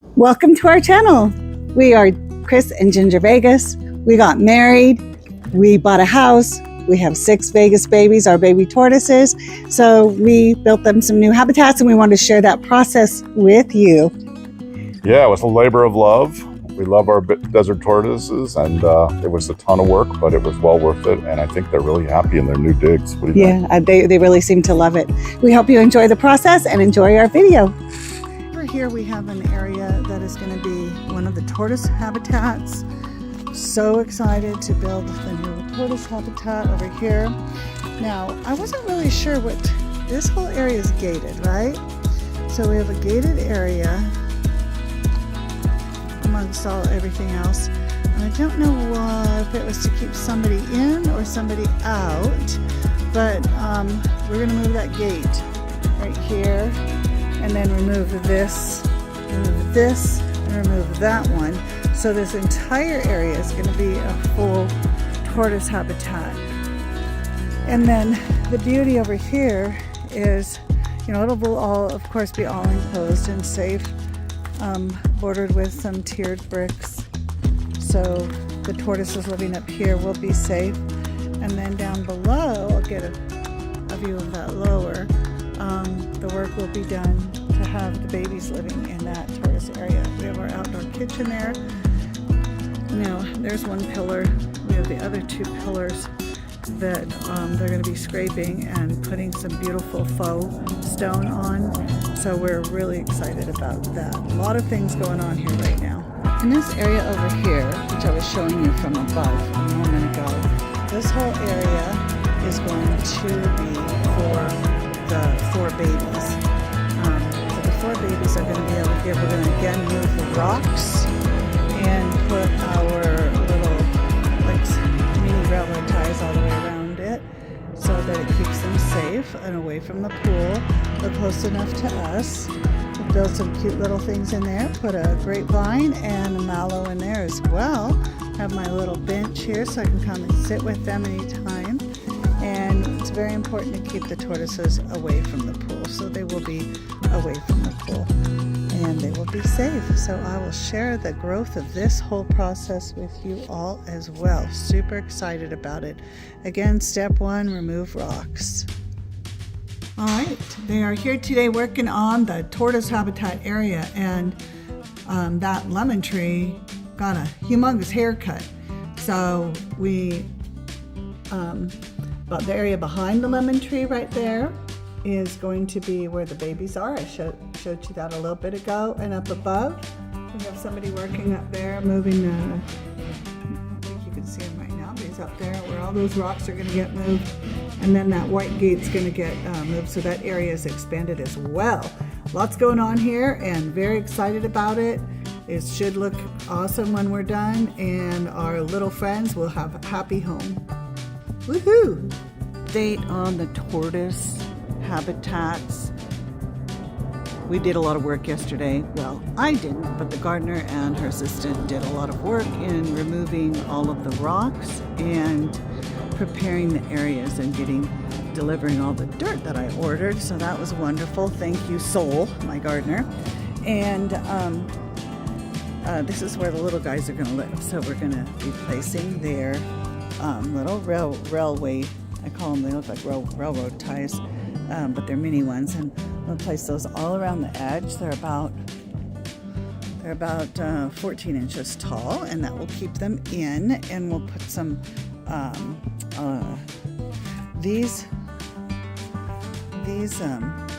Welcome to our channel. We are Kris and Ginger Vegas. We got married. We bought a house. We have 6 Vegas babies, our baby tortoises. So we built them some new habitats and we wanted to share that process with you. Yeah, it was a labor of love. We love our desert tortoises, and it was a ton of work, but it was well worth it. And I think they're really happy in their new digs. What do you think? They really seem to love it. We hope you enjoy the process and enjoy our video. Over here we have an area that is going to be one of the tortoise habitats. So excited to build the new tortoise habitat over here. Now, I wasn't really sure what this whole area is gated, right? So we have a gated area amongst everything else, and I don't know if it was to keep somebody in or somebody out, but we're going to move that gate right here, and then remove this, and remove that one. So this entire area is going to be a full tortoise habitat. And then the beauty over here is, it'll all, of course, be all enclosed and safe. Bordered with some tiered bricks, so the tortoises living up here will be safe. And then down below, I'll get a view of that lower. The work will be done to have the babies living in that tortoise area. We have our outdoor kitchen there. Now, there's one pillar. We have the other 2 pillars that they're going to be scraping and putting some beautiful faux stone on. So we're really excited about that. A lot of things going on here right now. In this area over here, which I was showing you from above a moment ago, this whole area is going to be for the 4 babies. So the 4 babies are going to be over here. We're going to again move the rocks and put our little mini railroad ties all the way around it, so that it keeps them safe and away from the pool, but close enough to us. We'll build some cute little things in there, put a grapevine and a mallow in there as well. Have my little bench here so I can come and sit with them anytime. And it's very important to keep the tortoises away from the pool, so they will be away from the pool and they will be safe. So I will share the growth of this whole process with you all as well. Super excited about it. Again, step 1, remove rocks. All right, they are here today working on the tortoise habitat area, and that lemon tree got a humongous haircut. So we, about the area behind the lemon tree right there is going to be where the babies are. I showed you that a little bit ago. And up above, we have somebody working up there, moving the, I think you can see him right now, but he's up there where all those rocks are going to get moved. And then that white gate's going to get moved, so that area is expanded as well. Lots going on here and very excited about it. It should look awesome when we're done, and our little friends will have a happy home. Woohoo! Update on the tortoise habitats. We did a lot of work yesterday. Well, I didn't, but the gardener and her assistant did a lot of work in removing all of the rocks and preparing the areas and delivering all the dirt that I ordered. So that was wonderful. Thank you, Soul, my gardener. And this is where the little guys are going to live. So we're going to be placing their little railway, I call them, they look like railroad ties, but they're mini ones, and we'll place those all around the edge. They're about 14 inches tall, and that will keep them in. And we'll put some these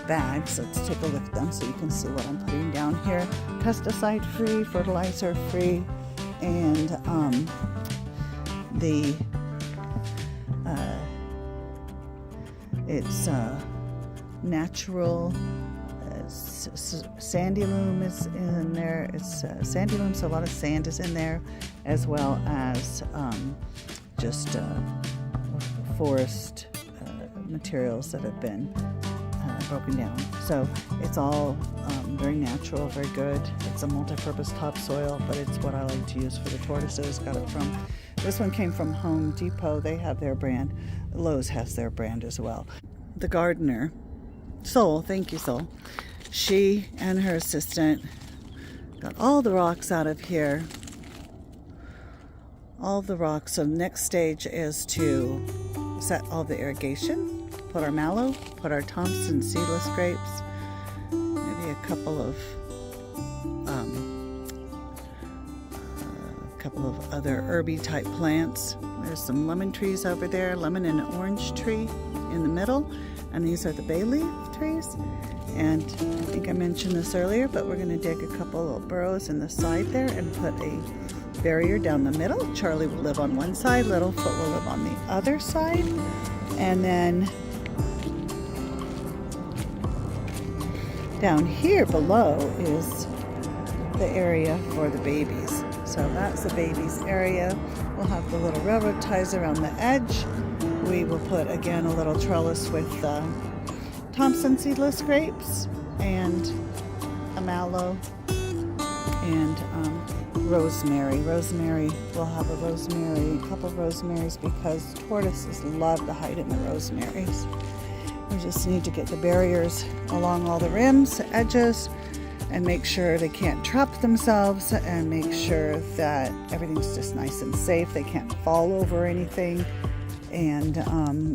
bags. Let's take a look at them so you can see what I'm putting down here. Pesticide free, fertilizer free, and it's natural. Sandy loam is in there. It's sandy loam, so a lot of sand is in there, as well as just forest materials that have been broken down. So it's all very natural, very good. It's a multi-purpose topsoil, but it's what I like to use for the tortoises. Got it from, this one came from Home Depot. They have their brand. Lowe's has their brand as well. The gardener, Soul, thank you, Soul. She and her assistant Got all the rocks out of here. All the rocks. So the next stage is to set all the irrigation, put our mallow, put our Thompson seedless grapes, maybe a couple of other herby type plants. There's some lemon trees over there, lemon and orange tree in the middle, and these are the bay leaf trees. And I think I mentioned this earlier, but we're going to dig a couple of burrows in the side there and put a barrier down the middle. Charlie will live on one side, Littlefoot will live on the other side. And then down here below is the area for the babies. So that's the babies area. We'll have the little railroad ties around the edge. We will put again a little trellis with Thompson seedless grapes and a mallow and rosemary. We'll have a couple of rosemaries because tortoises love to hide in the rosemaries. We just need to get the barriers along all the rims, the edges, and make sure they can't trap themselves and make sure that everything's just nice and safe. They can't fall over anything, and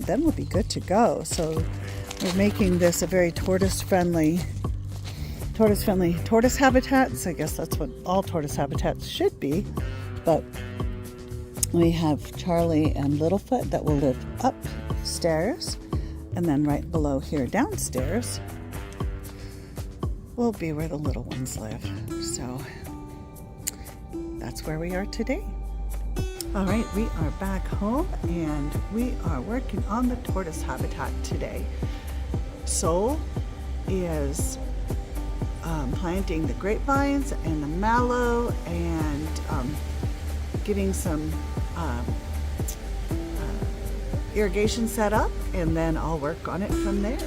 then we'll be good to go. So we're making this a very tortoise habitats. I guess that's what all tortoise habitats should be. But we have Charlie and Littlefoot that will live upstairs, and then right below here downstairs will be where the little ones live. So that's where we are today. All right, we are back home and we are working on the tortoise habitat today. Sol is planting the grapevines and the mallow and getting some irrigation set up, and then I'll work on it from there.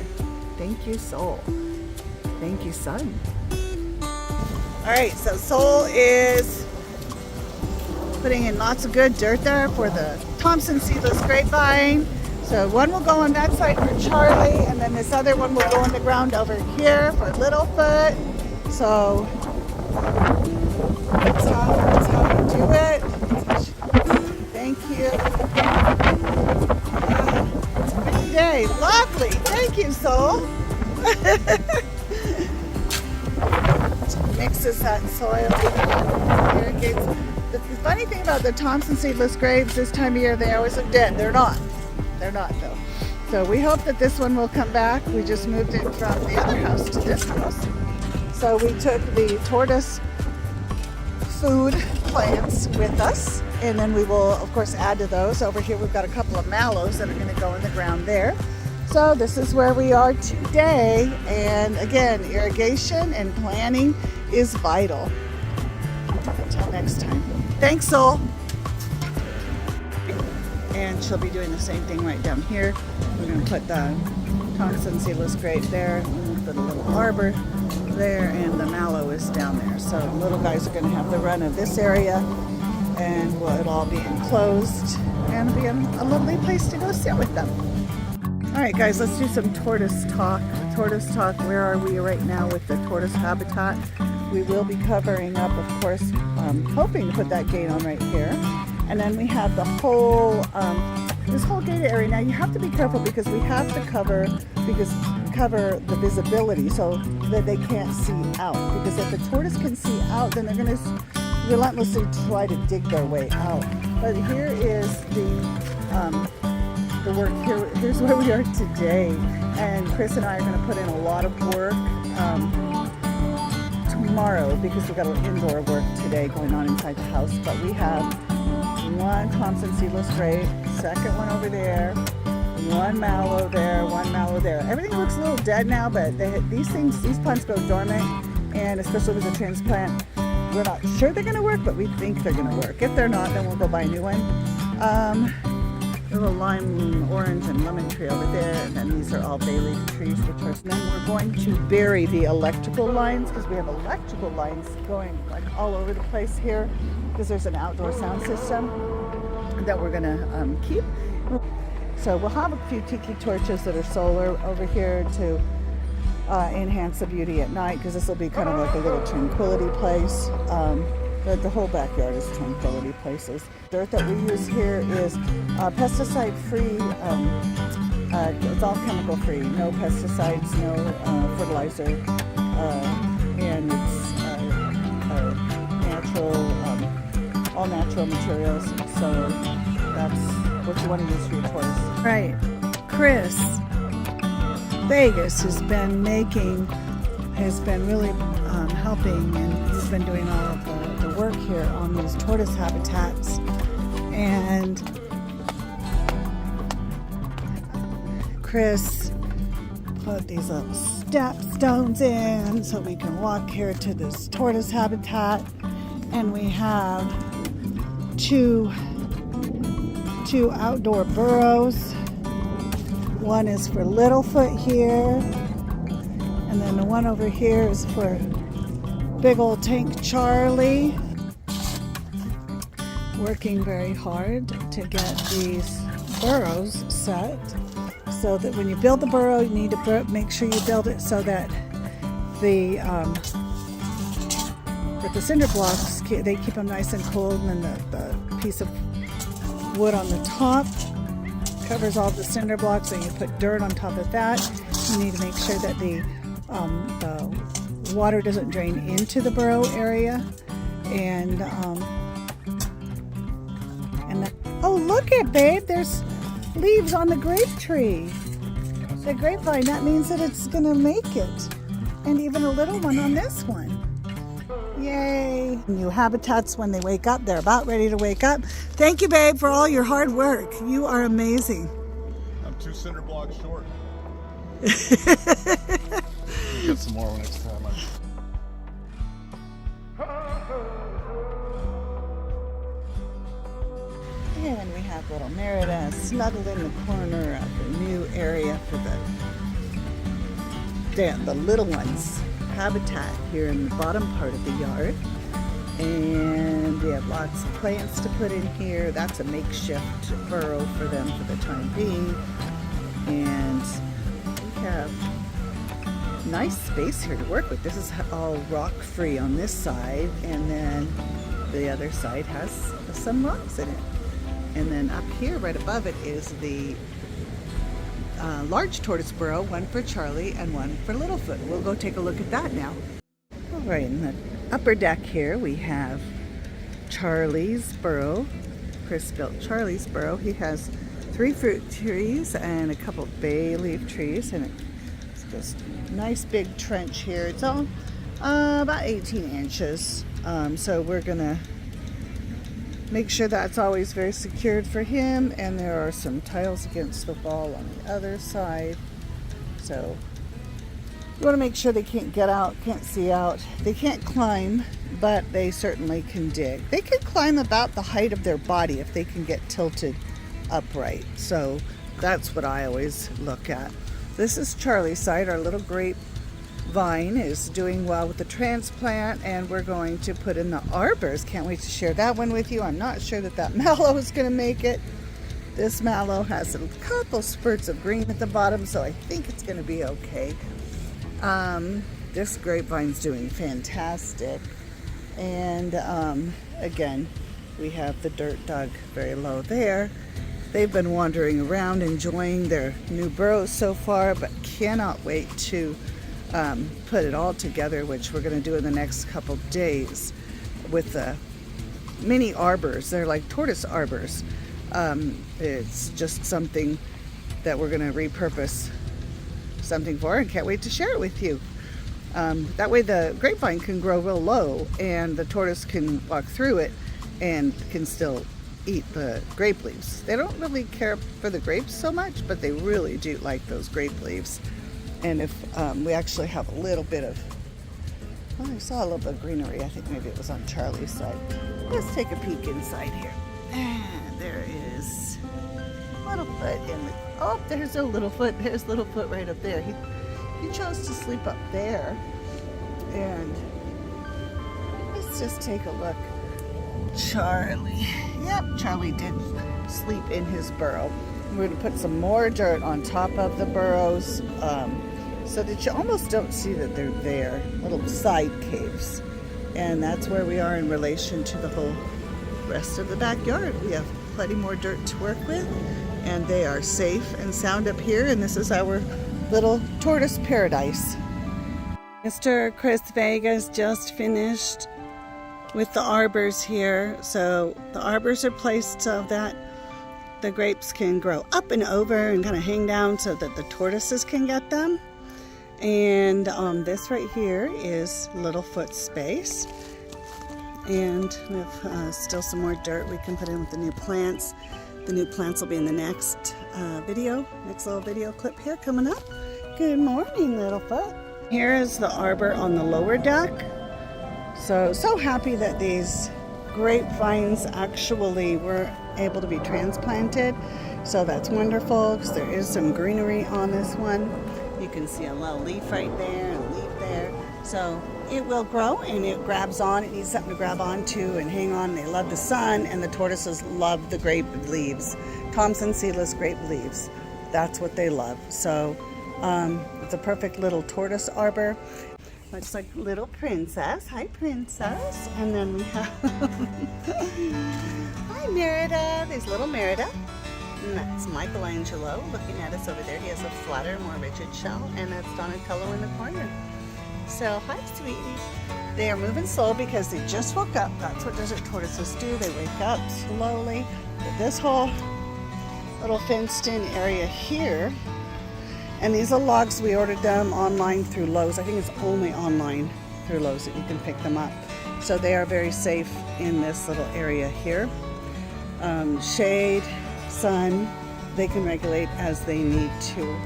Thank you, Sol. Thank you, son. All right, so Sol is putting in lots of good dirt there for the Thompson seedless grapevine. So one will go on that side for Charlie, and then this other one will go in the ground over here for Littlefoot. So that's how we do it. Thank you. It's a pretty day. Lovely. Thank you, Sol. Mixes that soil, irrigates. The funny thing about the Thompson seedless grapes this time of year, they always look dead. They're not though. So we hope that this one will come back. We just moved it from the other house to this house. So we took the tortoise food plants with us, and then we will of course add to those. Over here we've got a couple of mallows that are going to go in the ground there. So this is where we are today, and again, irrigation and planning is vital. Until next time. Thanks, Sol. And she'll be doing the same thing right down here. We're going to put the Thompson seedless grape there, and put a little arbor there, and the mallow is down there. So the little guys are going to have the run of this area, and it'll all be enclosed, and it'll be a lovely place to go sit with them. All right, guys, let's do some tortoise talk. Tortoise talk, where are we right now with the tortoise habitat? We will be covering up, of course, hoping to put that gate on right here. And then we have the whole, this whole gated area. Now you have to be careful because we have to cover the visibility so that they can't see out. Because if the tortoise can see out, then they're going to relentlessly try to dig their way out. But here is the work. Here's where we are today. And Kris and I are going to put in a lot of work tomorrow because we've got a little indoor work today going on inside the house. But we have one Thompson seedless grape, second one over there, one mallow there, one mallow there. Everything looks a little dead now, but these plants go dormant, and especially with the transplant, we're not sure they're going to work, but we think they're going to work. If they're not, then we'll go buy a new one. A little lime, orange, and lemon tree over there, and then these are all bay leaf trees, which are. Then we're going to bury the electrical lines because we have electrical lines going like all over the place here because there's an outdoor sound system that we're going to keep. So we'll have a few tiki torches that are solar over here to enhance the beauty at night, because this will be kind of like a little tranquility place. But the whole backyard is tranquility places. Dirt that we use here is pesticide free. It's all chemical free. No pesticides, no fertilizer, and it's natural, all natural materials. So that's what you want to use for your tortoise. Right. Kris Vegas has been really helping, and he's been doing all of the work here on these tortoise habitats. And Kris put these little step stones in so we can walk here to this tortoise habitat. And we have two outdoor burrows. One is for Littlefoot here, and then the one over here is for big old tank Charlie. Working very hard to get these burrows set, so that when you build the burrow, you need to make sure you build it so that the cinder blocks, they keep them nice and cool, and then the piece of wood on the top covers all the cinder blocks, and you put dirt on top of that. You need to make sure that the water doesn't drain into the burrow area. And oh, look at, babe, there's leaves on the grape tree. The grapevine, that means that it's gonna make it. And even a little one on this one. Yay. New habitats when they wake up. They're about ready to wake up. Thank you, babe, for all your hard work. You are amazing. I'm 2 cinder blocks short. We'll get some more next time. And we have little Merida snuggled in the corner of the new area for the little ones habitat here in the bottom part of the yard. And we have lots of plants to put in here. That's a makeshift burrow for them for the time being. And we have nice space here to work with. This is all rock free on this side, and then the other side has some rocks in it. And then up here right above it is the large tortoise burrow, one for Charlie and one for Littlefoot. We'll go take a look at that now. All right, in the upper deck here we have Charlie's burrow. Kris built Charlie's burrow. He has 3 fruit trees and a couple bay leaf trees, and it's just a nice big trench here. It's all about 18 inches. So we're gonna make sure that's always very secured for him, and there are some tiles against the wall on the other side. So you want to make sure they can't get out, can't see out. They can't climb, but they certainly can dig. They can climb about the height of their body if they can get tilted upright. So that's what I always look at. This is Charlie's side. Our little grapevine is doing well with the transplant, and we're going to put in the arbors. Can't wait to share that one with you. I'm not sure that mallow is going to make it. This mallow has a couple spurts of green at the bottom, so I think it's going to be okay. This grapevine's doing fantastic. And again, we have the dirt dug very low there. They've been wandering around enjoying their new burrows so far, but cannot wait to put it all together, which we're going to do in the next couple days with the mini arbors. They're like tortoise arbors. It's just something that we're going to repurpose something for, and can't wait to share it with you. That way the grapevine can grow real low, and the tortoise can walk through it and can still eat the grape leaves. They don't really care for the grapes so much, but they really do like those grape leaves. And if we actually have a little bit of, well, I saw a little bit of greenery. I think maybe it was on Charlie's side. Let's take a peek inside here. And there is Littlefoot in the, oh, there's a Littlefoot. There's Littlefoot right up there. He chose to sleep up there. And let's just take a look. Charlie. Yep, Charlie did sleep in his burrow. We're going to put some more dirt on top of the burrows. so that you almost don't see that they're there, little side caves. And that's where we are in relation to the whole rest of the backyard. We have plenty more dirt to work with, and they are safe and sound up here, and this is our little Tortoise Paradise. Mr. Kris Vegas just finished with the arbors here. So the arbors are placed so that the grapes can grow up and over and kind of hang down so that the tortoises can get them. And this right here is Littlefoot space. And we have still some more dirt we can put in with the new plants. The new plants will be in the next next little video clip here coming up. Good morning, Littlefoot. Here is the arbor on the lower deck. So happy that these grapevines actually were able to be transplanted. So that's wonderful because there is some greenery on this one. You can see a little leaf right there and a leaf there. So it will grow and it grabs on. It needs something to grab onto and hang on. They love the sun, and the tortoises love the grape leaves. Thompson seedless grape leaves. That's what they love. So it's a perfect little tortoise arbor. Looks like little Princess. Hi, Princess. And then we have hi, Merida. There's little Merida. And that's Michelangelo looking at us over there. He has a flatter, more rigid shell. And that's Donatello in the corner. So, hi, sweetie. They are moving slow because they just woke up. That's what desert tortoises do. They wake up slowly. But this whole little fenced-in area here, and these are logs. We ordered them online through Lowe's. I think it's only online through Lowe's that you can pick them up. So they are very safe in this little area here. Shade, sun, they can regulate as they need to.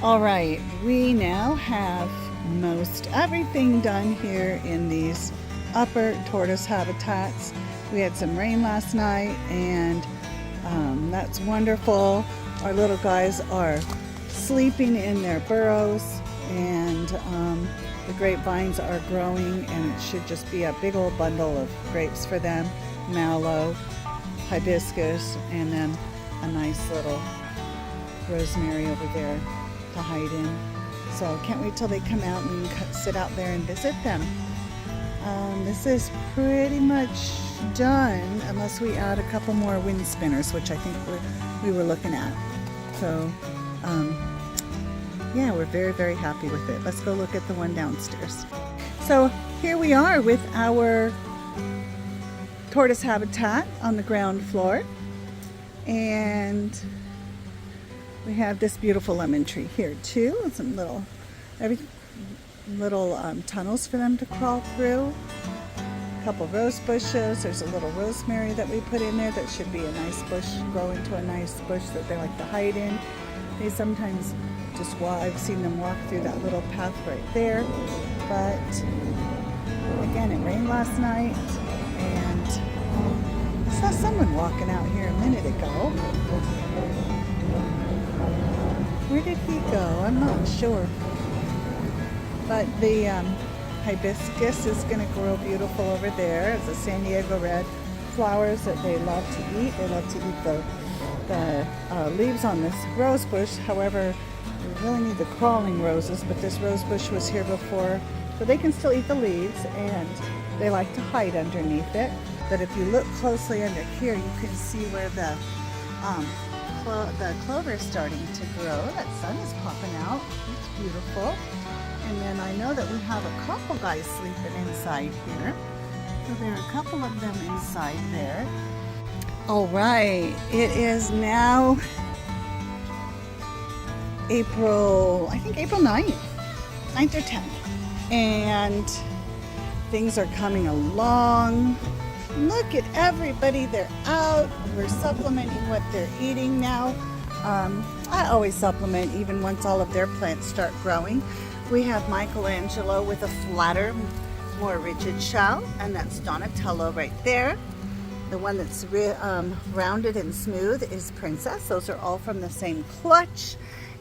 All right, we now have most everything done here in these upper tortoise habitats. We had some rain last night, and that's wonderful. Our little guys are sleeping in their burrows, and the grapevines are growing, and it should just be a big old bundle of grapes for them. Mallow, hibiscus, and then a nice little rosemary over there to hide in. So can't wait till they come out and sit out there and visit them. This is pretty much done unless we add a couple more wind spinners, which I think we were looking at. So yeah, we're very, very happy with it. Let's go look at the one downstairs. So here we are with our tortoise habitat on the ground floor. And we have this beautiful lemon tree here too, and some little tunnels for them to crawl through. A couple rose bushes. There's a little rosemary that we put in there that should be a nice bush, grow into a nice bush that they like to hide in. They sometimes just walk. I've seen them walk through that little path right there. But again, it rained last night, and I saw someone walking out here a minute ago. Where did he go? I'm not sure. But the hibiscus is going to grow beautiful over there. It's a San Diego red flowers that they love to eat. They love to eat the leaves on this rose bush. However, we really need the crawling roses, but this rose bush was here before, so they can still eat the leaves, and they like to hide underneath it. But if you look closely under here, you can see where the clover is starting to grow. That sun is popping out. It's beautiful. And then I know that we have a couple guys sleeping inside here. So there are a couple of them inside there. All right, it is now April 9th or 10th. And things are coming along. Look at everybody, they're out. We're supplementing what they're eating now. I always supplement even once all of their plants start growing. We have Michelangelo with a flatter, more rigid shell, and that's Donatello right there. The one that's rounded and smooth is Princess. Those are all from the same clutch.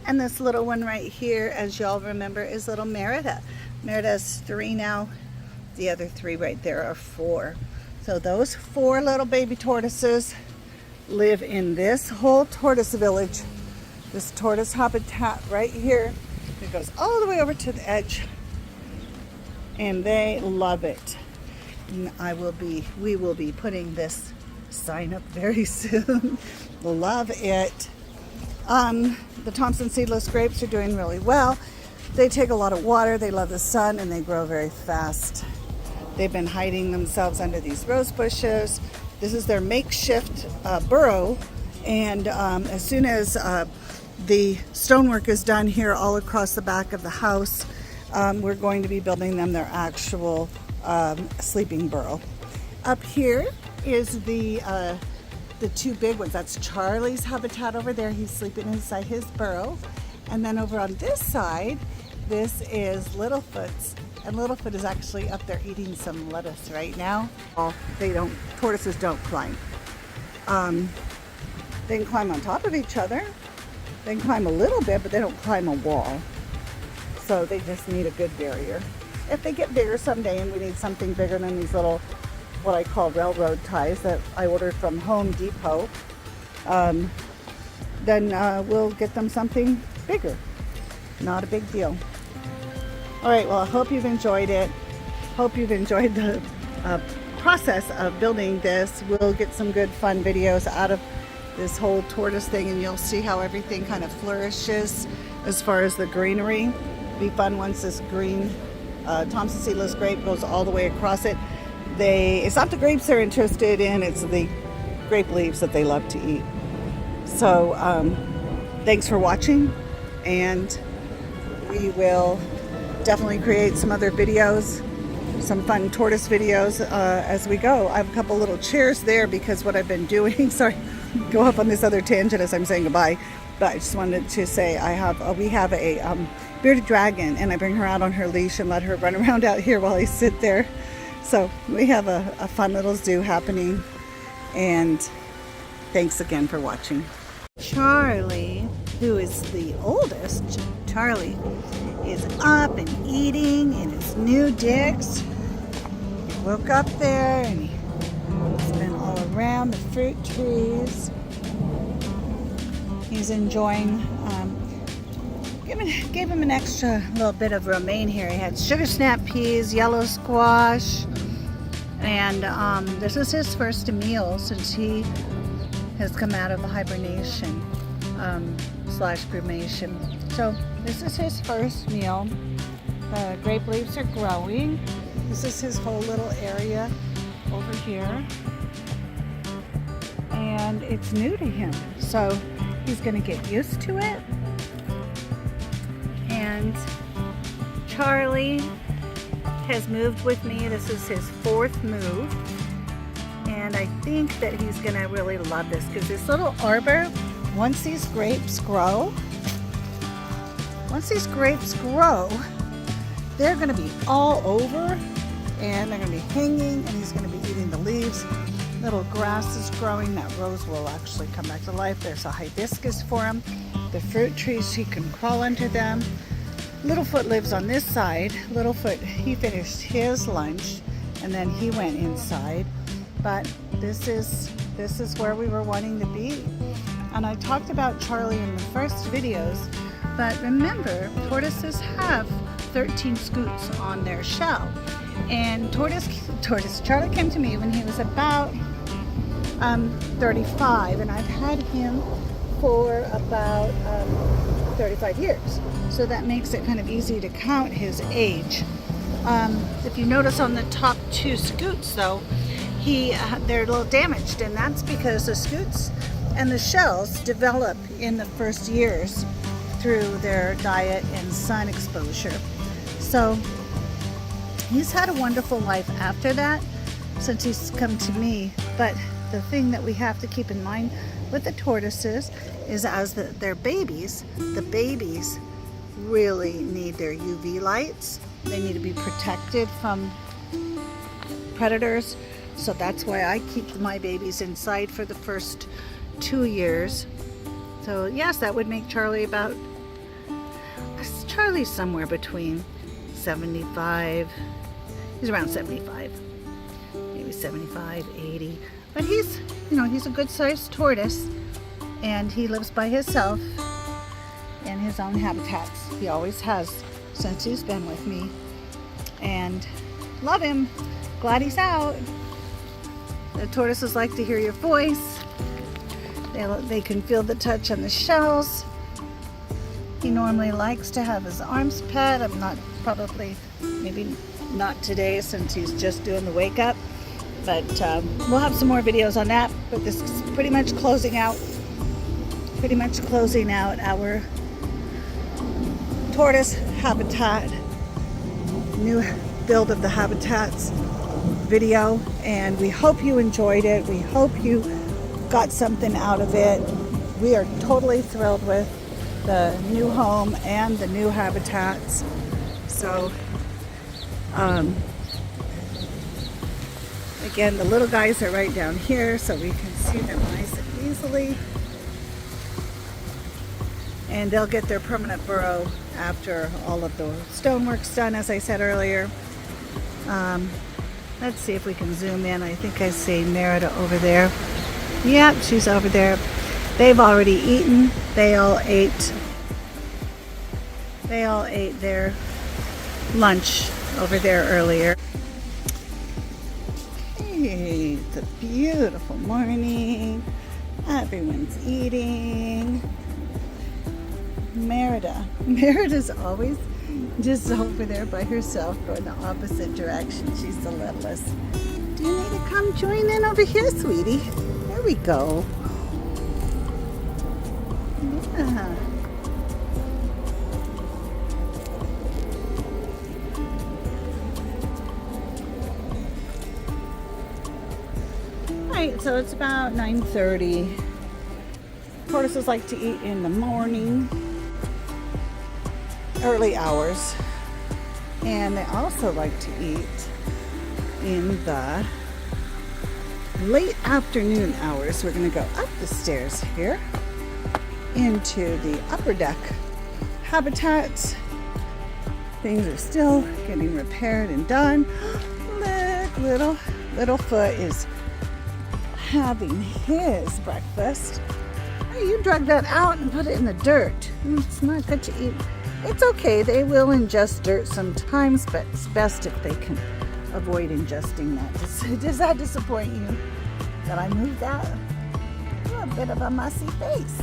And this little one right here, as y'all remember, is little Merida. Merida's 3 now. The other 3 right there are 4. So those 4 little baby tortoises live in this whole tortoise village, this tortoise habitat right here. It goes all the way over to the edge, and they love it. And we will be putting this sign up very soon. Love it. The Thompson seedless grapes are doing really well. They take a lot of water, they love the sun, and they grow very fast. They've been hiding themselves under these rose bushes. This is their makeshift burrow, and as soon as the stonework is done here all across the back of the house, we're going to be building them their actual sleeping burrow. Up here is the two big ones. That's Charlie's habitat over there. He's sleeping inside his burrow. And then over on this side, this is Littlefoot's. And Littlefoot is actually up there eating some lettuce right now. Tortoises don't climb. They can climb on top of each other. They can climb a little bit, but they don't climb a wall. So they just need a good barrier. If they get bigger someday and we need something bigger than these little, what I call railroad ties that I ordered from Home Depot, then we'll get them something bigger. Not a big deal. All right, well, I hope you've enjoyed it. Hope you've enjoyed the process of building this. We'll get some good fun videos out of this whole tortoise thing, and you'll see how everything kind of flourishes as far as the greenery. It'll be fun once this green Thompson seedless grape goes all the way across it. It's not the grapes they're interested in, it's the grape leaves that they love to eat. So thanks for watching, and we will definitely create some other videos, some fun tortoise videos as we go. I have a couple little chairs there because what I've been doing, sorry, go off on this other tangent as I'm saying goodbye, but I just wanted to say we have a bearded dragon, and I bring her out on her leash and let her run around out here while I sit there. So we have a fun little zoo happening, and thanks again for watching. Charlie, who is the oldest, Charlie is up and eating in his new digs. He woke up there and he's been all around the fruit trees. He's enjoying, gave him an extra little bit of romaine here. He had sugar snap peas, yellow squash, and this is his first meal since he has come out of hibernation / cremation. So this is his first meal. Grape leaves are growing. This is his whole little area over here. And it's new to him. So he's going to get used to it. And Charlie has moved with me. This is his 4th move. And I think that he's going to really love this because this little arbor, once these grapes grow, they're going to be all over, and they're going to be hanging, and he's going to be eating the leaves. Little grass is growing. That rose will actually come back to life. There's a hibiscus for him. The fruit trees, he can crawl under them. Littlefoot lives on this side. Littlefoot, he finished his lunch, and then he went inside. But this is where we were wanting to be. And I talked about Charlie in the first videos, but remember, tortoises have 13 scutes on their shell. And Charlie came to me when he was about 35, and I've had him for about 35 years. So that makes it kind of easy to count his age. If you notice on the top 2 scutes though, they're a little damaged, and that's because the scutes and the shells develop in the first years through their diet and sun exposure. So he's had a wonderful life after that since he's come to me. But the thing that we have to keep in mind with the tortoises is as they're babies, the babies really need their UV lights. They need to be protected from predators. So that's why I keep my babies inside for the first 2 years. So yes, that would make Charlie's somewhere between 75, he's around 75, maybe 75, 80. But he's a good sized tortoise, and he lives by himself, and his own habitats. He always has since he's been with me. And love him. Glad he's out. The tortoises like to hear your voice. They can feel the touch on the shells. He normally likes to have his arms pet. Maybe not today since he's just doing the wake up. But we'll have some more videos on that. But this is pretty much closing out our Tortoise Habitat, new build of the habitats video. And we hope you enjoyed it. We hope you got something out of it. We are totally thrilled with the new home and the new habitats. So again, the little guys are right down here so we can see them nice and easily, and they'll get their permanent burrow after all of the stonework's done, as I said earlier. Let's see if we can zoom in. I think I see Merida over there. Yep, she's over there. They've already eaten. They all ate their lunch over there earlier. Hey, it's a beautiful morning. Everyone's eating. Merida's always just over there by herself going the opposite direction. She's the littlest. Do you need to come join in over here, sweetie? There we go. Yeah. Alright, so it's about 9:30. Tortoises like to eat in the morning, early hours, and they also like to eat in the late afternoon hours. We're going to go up the stairs here into the upper deck habitats. Things are still getting repaired and done. Look, little foot is having his breakfast. Hey, you drug that out and put it in the dirt. It's not good to eat. It's okay, they will ingest dirt sometimes, but it's best if they can avoid ingesting that. Does that disappoint you that I moved that? You're a bit of a mussy face.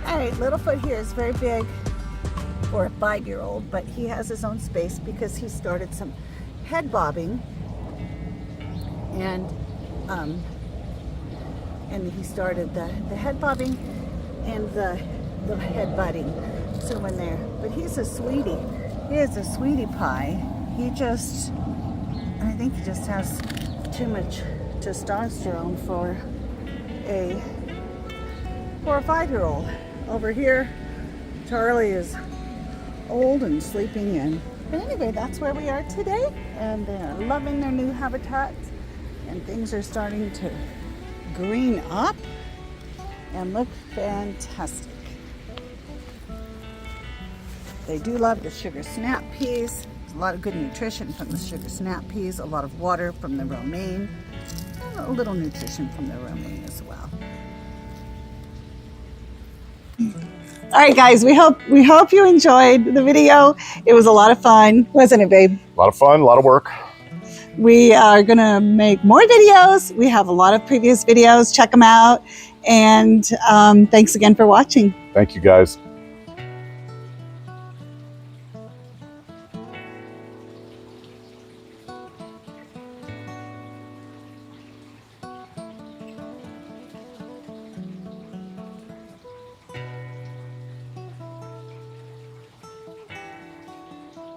All right, Littlefoot here is very big for a 5-year-old, but he has his own space because he started some head bobbing, and he started the head bobbing and the head butting. So when but he's a sweetie. He is a sweetie pie. I think he just has too much testosterone for a 5-year-old. Over here, Charlie is old and sleeping in. But anyway, that's where we are today, and they're loving their new habitats, and things are starting to green up and look fantastic. They do love the sugar snap peas. There's a lot of good nutrition from the sugar snap peas, a lot of water from the romaine, and a little nutrition from the romaine as well. All right, guys, we hope you enjoyed the video. It was a lot of fun, wasn't it, babe? A lot of fun, a lot of work. We are gonna make more videos. We have a lot of previous videos. Check them out. And thanks again for watching. Thank you, guys.